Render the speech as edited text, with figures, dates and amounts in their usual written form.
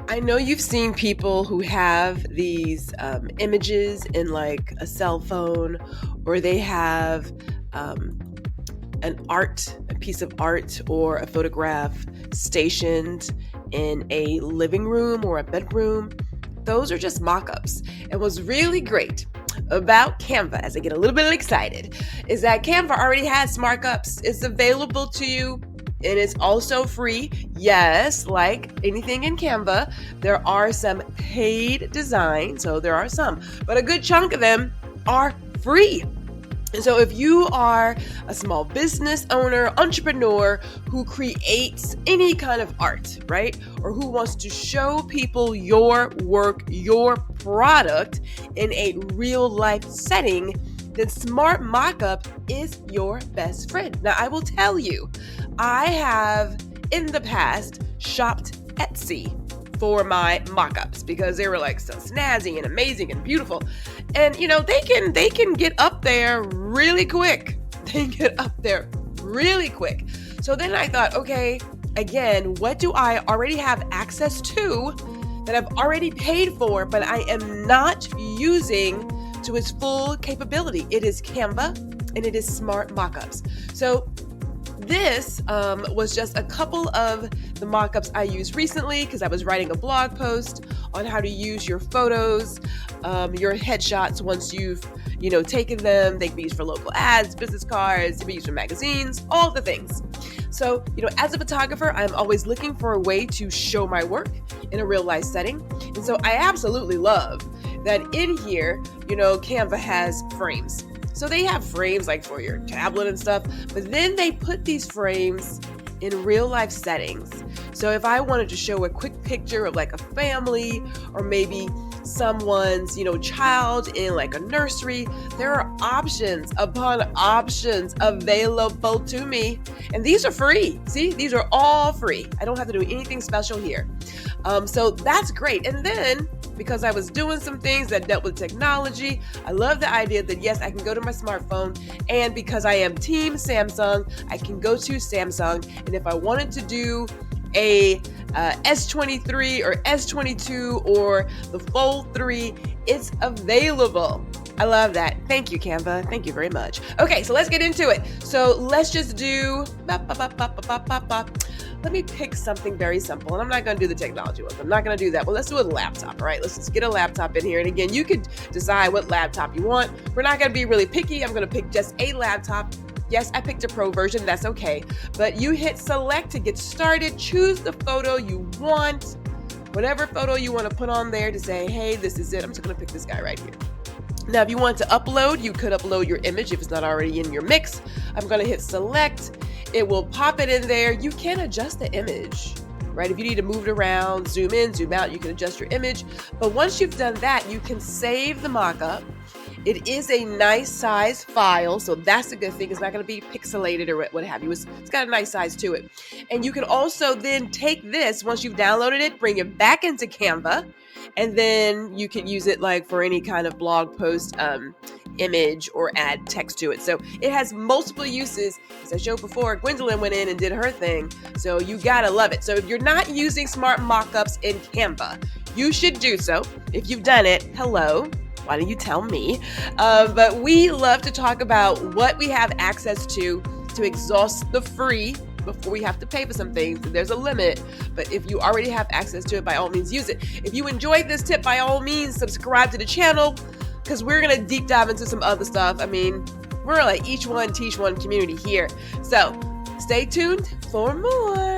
I know you've seen people who have these images in like a cell phone, or they have um, a piece of art or a photograph stationed in a living room or a bedroom. Those are just mock-ups. And what's really great about Canva, as I get a little bit excited, is that Canva already has markups. It's available to you and it's also free. Yes, like anything in Canva, there are some paid designs, so there are some, but a good chunk of them are free. And so if you are a small business owner, entrepreneur who creates any kind of art, right? Or who wants to show people your work, your product in a real life setting, then Smart Mockup is your best friend. Now, I will tell you, I have in the past shopped Etsy for my mock-ups because they were like so snazzy and amazing and beautiful. And they can get up there really quick. They get up there really quick. So then I thought, okay, again, what do I already have access to that I've already paid for, but I am not using to its full capability? It is Canva and it is Smart Mockups. So this was just a couple of the mockups I used recently because I was writing a blog post on how to use your photos, your headshots once you've taken them. They can be used for local ads, business cards, they can be used for magazines, all the things. So, as a photographer, I'm always looking for a way to show my work in a real life setting. And so I absolutely love that in here, Canva has frames. So they have frames like for your tablet and stuff, but then they put these frames in real life settings. So if I wanted to show a quick picture of like a family or maybe someone's, child in like a nursery, there are options upon options available to me. And these are free. See, these are all free. I don't have to do anything special here. So that's great. And then because I was doing some things that dealt with technology, I love the idea that yes, I can go to my smartphone, and because I am team Samsung, I can go to Samsung, and if I wanted to do a S23 or S22 or the Fold 3, it's available. I love that. Thank you, Canva. Thank you very much. Okay, so let's get into it. So let's just do, let me pick something very simple. And I'm not going to do the technology one. I'm not going to do that. Well, let's do a laptop, all right? Let's just get a laptop in here. And again, you could decide what laptop you want. We're not going to be really picky. I'm going to pick just a laptop. Yes, I picked a pro version. That's okay. But you hit select to get started. Choose the photo you want. Whatever photo you want to put on there to say, hey, this is it. I'm just going to pick this guy right here. Now, if you want to upload, you could upload your image if it's not already in your mix. I'm going to hit select. It will pop it in there. You can adjust the image, right? If you need to move it around, zoom in, zoom out, you can adjust your image. But once you've done that, you can save the mockup. It is a nice size file, so that's a good thing. It's not going to be pixelated or what have you. It's got a nice size to it. And you can also then take this, once you've downloaded it, bring it back into Canva, and then you can use it like for any kind of blog post, image, or add text to it. So it has multiple uses. As I showed before, Gwendolyn went in and did her thing. So you gotta love it. So if you're not using Smart Mockups in Canva, you should do so. If you've done it, hello. Why don't you tell me? But we love to talk about what we have access to exhaust the free before we have to pay for some things. There's a limit, but if you already have access to it, by all means use it. If you enjoyed this tip, by all means subscribe to the channel, because we're gonna deep dive into some other stuff. I mean, we're like each one teach one community here. So stay tuned for more.